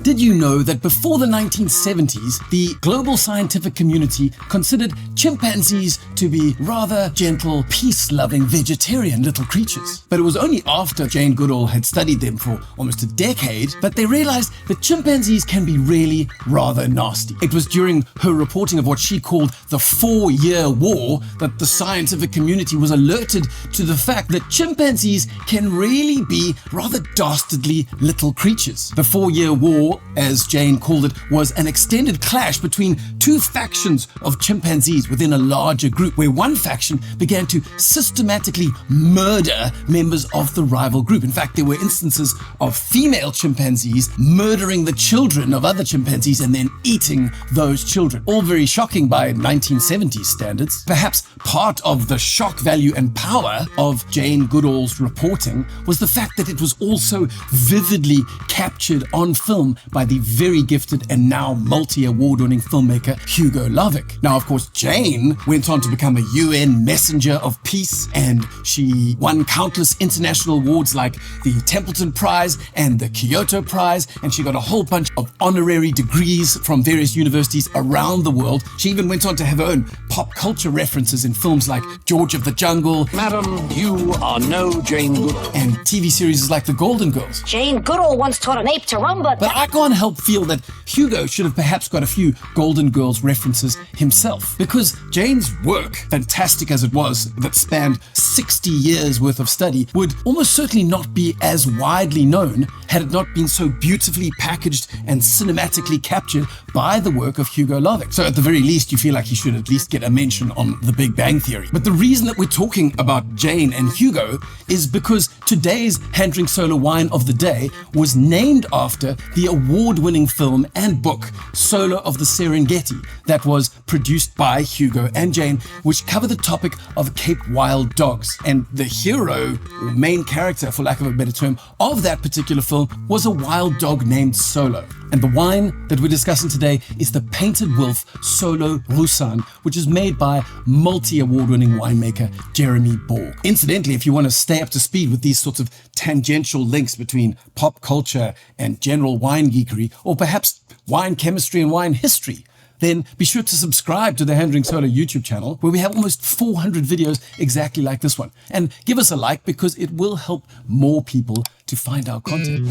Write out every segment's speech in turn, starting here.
Did you know that before the 1970s, the global scientific community considered chimpanzees to be rather gentle, peace-loving, vegetarian little creatures? But it was only after Jane Goodall had studied them for almost a decade that they realized that chimpanzees can be really rather nasty. It was during her reporting of what she called the 4-year war that the scientific community was alerted to the fact that chimpanzees can really be rather dastardly little creatures. The 4-year war, as Jane called it, was an extended clash between two factions of chimpanzees within a larger group, where one faction began to systematically murder members of the rival group. In fact, there were instances of female chimpanzees murdering the children of other chimpanzees and then eating those children. All very shocking by 1970s standards. Perhaps part of the shock value and power of Jane Goodall's reporting was the fact that it was also vividly captured on film by the very gifted and now multi-award-winning filmmaker Hugo Lovick. Now, of course, Jane went on to become a UN messenger of peace, and she won countless international awards like the Templeton Prize and the Kyoto Prize, and she got a whole bunch of honorary degrees from various universities around the world. She even went on to have her own pop culture references in films like George of the Jungle, Madam, you are no Jane Goodall, and TV series like The Golden Girls. Jane Goodall once taught an ape to rumba. But I can't help feel that Hugo should have perhaps got a few Golden Girls references himself, because Jane's work, fantastic as it was, that spanned 60 years worth of study, would almost certainly not be as widely known had it not been so beautifully packaged and cinematically captured by the work of Hugo Lovick. So at the very least, you feel like he should at least get a mention on The Big Bang Theory. But the reason that we're talking about Jane and Hugo is because today's Hand Drink Solo Wine of the Day was named after the award-winning film and book Solo of the Serengeti that was produced by Hugo and Jane, which covered the topic of Cape wild dogs. And the hero, or main character for lack of a better term, of that particular film was a wild dog named Solo. And the wine that we're discussing today is the Painted Wolf Solo Roussanne, which is made by multi-award-winning winemaker Jeremy Borg. Incidentally, if you want to stay up to speed with these sorts of tangential links between pop culture and general wine geekery, or perhaps wine chemistry and wine history, then be sure to subscribe to the Hand Drink Solo YouTube channel, where we have almost 400 videos exactly like this one. And give us a like, because it will help more people to find our content.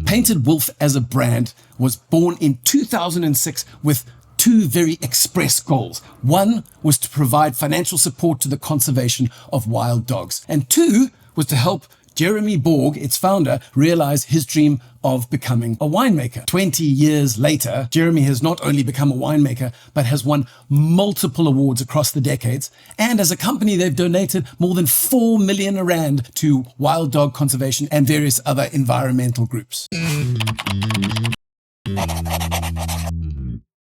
Painted Wolf as a brand was born in 2006 with two very express goals. One was to provide financial support to the conservation of wild dogs, and two was to help Jeremy Borg, its founder, realize his dream of becoming a winemaker. 20 years later, Jeremy has not only become a winemaker, but has won multiple awards across the decades. And as a company, they've donated more than 4 million rand to wild dog conservation and various other environmental groups.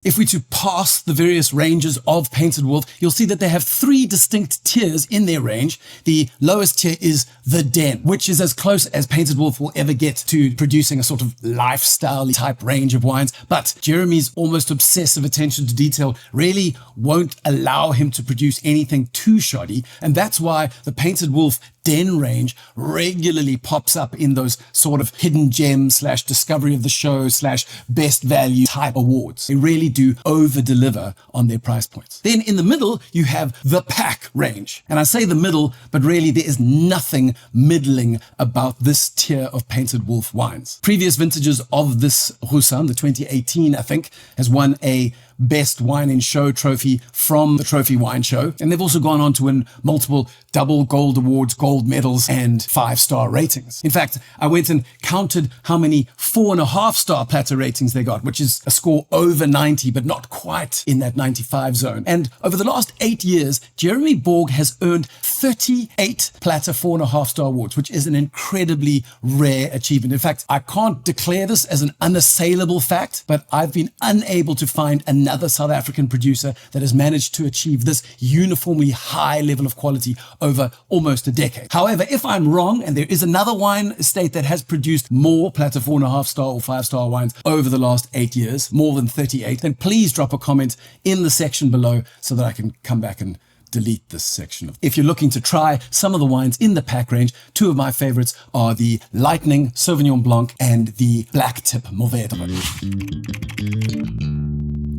If we to pass the various ranges of Painted Wolf, you'll see that they have 3 distinct tiers in their range. The lowest tier is the Den, which is as close as Painted Wolf will ever get to producing a sort of lifestyle type range of wines. But Jeremy's almost obsessive attention to detail really won't allow him to produce anything too shoddy. And that's why the Painted Wolf Den range regularly pops up in those sort of hidden gems / discovery of the show / best value type awards. They really do over deliver on their price points. Then in the middle, you have the Pack range. And I say the middle, but really there is nothing middling about this tier of Painted Wolf wines. Previous vintages of this Roussanne, the 2018, I think, has won a Best Wine in Show trophy from the Trophy Wine Show. And they've also gone on to win multiple double gold awards, gold medals, and 5-star ratings. In fact, I went and counted how many 4.5-star platter ratings they got, which is a score over 90, but not quite in that 95 zone. And over the last 8 years, Jeremy Borg has earned 38 platter 4.5-star awards, which is an incredibly rare achievement. In fact, I can't declare this as an unassailable fact, but I've been unable to find another South African producer that has managed to achieve this uniformly high level of quality over almost a decade. However, if I'm wrong and there is another wine estate that has produced more platter 4.5-star or 5-star wines over the last 8 years, more than 38, then please drop a comment in the section below so that I can come back and delete this section. If you're looking to try some of the wines in the pack range, two of my favorites are the Lightning Sauvignon Blanc and the Black Tip Mourvèdre.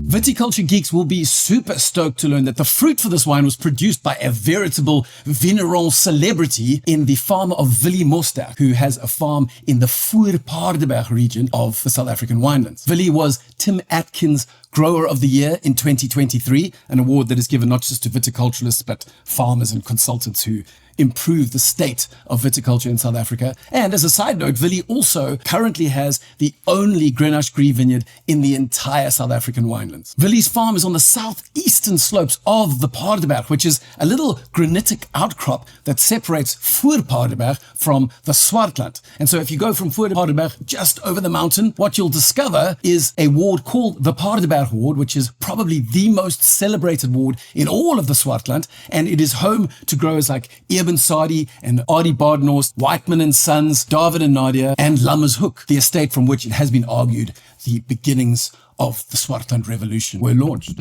Viticulture geeks will be super stoked to learn that the fruit for this wine was produced by a veritable vigneron celebrity in the farmer of Willy Mostert, who has a farm in the Voor-Paarberg region of the South African winelands. Willy was Tim Atkins Grower of the Year in 2023, an award that is given not just to viticulturalists, but farmers and consultants who improve the state of viticulture in South Africa. And as a side note, Willy also currently has the only Grenache Gris vineyard in the entire South African winelands. Willy's farm is on the southeastern slopes of the Paardeberg, which is a little granitic outcrop that separates Voor-Paarberg from the Swartland. And so if you go from Voor-Paarberg just over the mountain, what you'll discover is a ward called the Paardeberg Ward, which is probably the most celebrated ward in all of the Swartland, and it is home to growers like Sadi and Adi Badenhorst, Whiteman and Sons, David and Nadia, and Lammershoek, the estate from which it has been argued the beginnings of the Swartland Revolution were launched.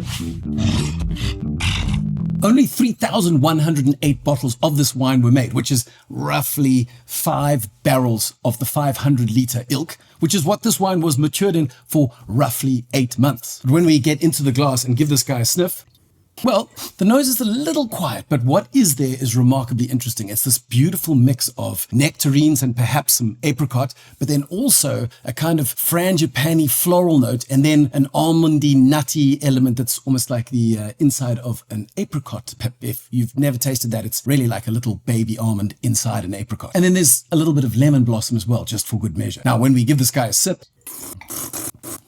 Only 3,108 bottles of this wine were made, which is roughly 5 barrels of the 500-litre ilk, which is what this wine was matured in for roughly 8 months. But when we get into the glass and give this guy a sniff, well, the nose is a little quiet, but what is there is remarkably interesting. It's this beautiful mix of nectarines and perhaps some apricot, but then also a kind of frangipani floral note, and then an almondy, nutty element that's almost like the inside of an apricot pip. If you've never tasted that, it's really like a little baby almond inside an apricot. And then there's a little bit of lemon blossom as well, just for good measure. Now, when we give this guy a sip,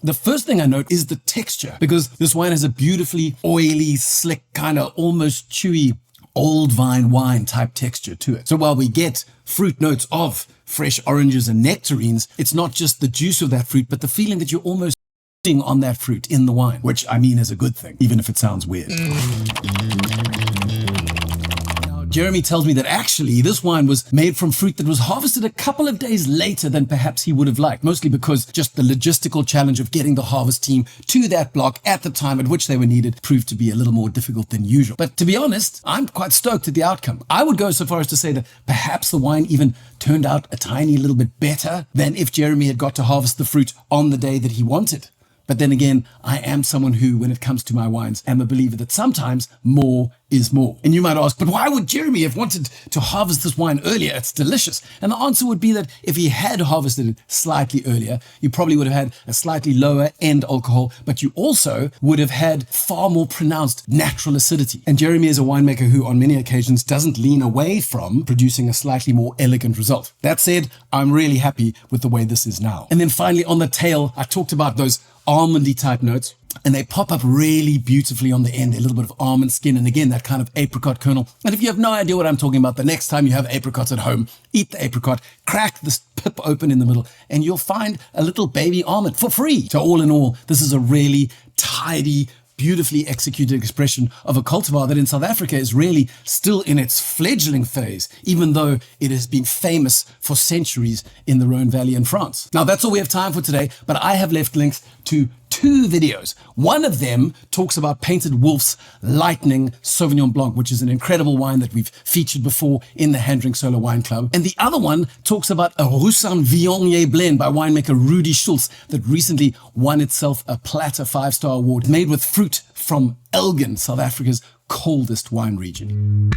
the first thing I note is the texture, because this wine has a beautifully oily, slick, kind of almost chewy, old vine wine type texture to it. So while we get fruit notes of fresh oranges and nectarines, it's not just the juice of that fruit, but the feeling that you're almost on that fruit in the wine, which I mean is a good thing, even if it sounds weird. Jeremy tells me that actually this wine was made from fruit that was harvested a couple of days later than perhaps he would have liked, mostly because just the logistical challenge of getting the harvest team to that block at the time at which they were needed proved to be a little more difficult than usual. But to be honest, I'm quite stoked at the outcome. I would go so far as to say that perhaps the wine even turned out a tiny little bit better than if Jeremy had got to harvest the fruit on the day that he wanted. But then again, I am someone who, when it comes to my wines, am a believer that sometimes more is more. And you might ask, but why would Jeremy have wanted to harvest this wine earlier? It's delicious. And the answer would be that if he had harvested it slightly earlier, you probably would have had a slightly lower end alcohol, but you also would have had far more pronounced natural acidity. And Jeremy is a winemaker who on many occasions doesn't lean away from producing a slightly more elegant result. That said, I'm really happy with the way this is now. And then finally on the tail, I talked about those almondy type notes, and they pop up really beautifully on the end, a little bit of almond skin, and again, that kind of apricot kernel. And if you have no idea what I'm talking about, the next time you have apricots at home, eat the apricot, crack this pip open in the middle, and you'll find a little baby almond for free. So all in all, this is a really tidy, beautifully executed expression of a cultivar that in South Africa is really still in its fledgling phase, even though it has been famous for centuries in the Rhone Valley in France. Now, that's all we have time for today, but I have left links to 2 videos. One of them talks about Painted Wolf's Lightning Sauvignon Blanc, which is an incredible wine that we've featured before in the Hand Drink Solo Wine Club. And the other one talks about a Roussanne Viognier blend by winemaker Rudy Schultz that recently won itself a Platter 5-star award, made with fruit from Elgin, South Africa's coldest wine region.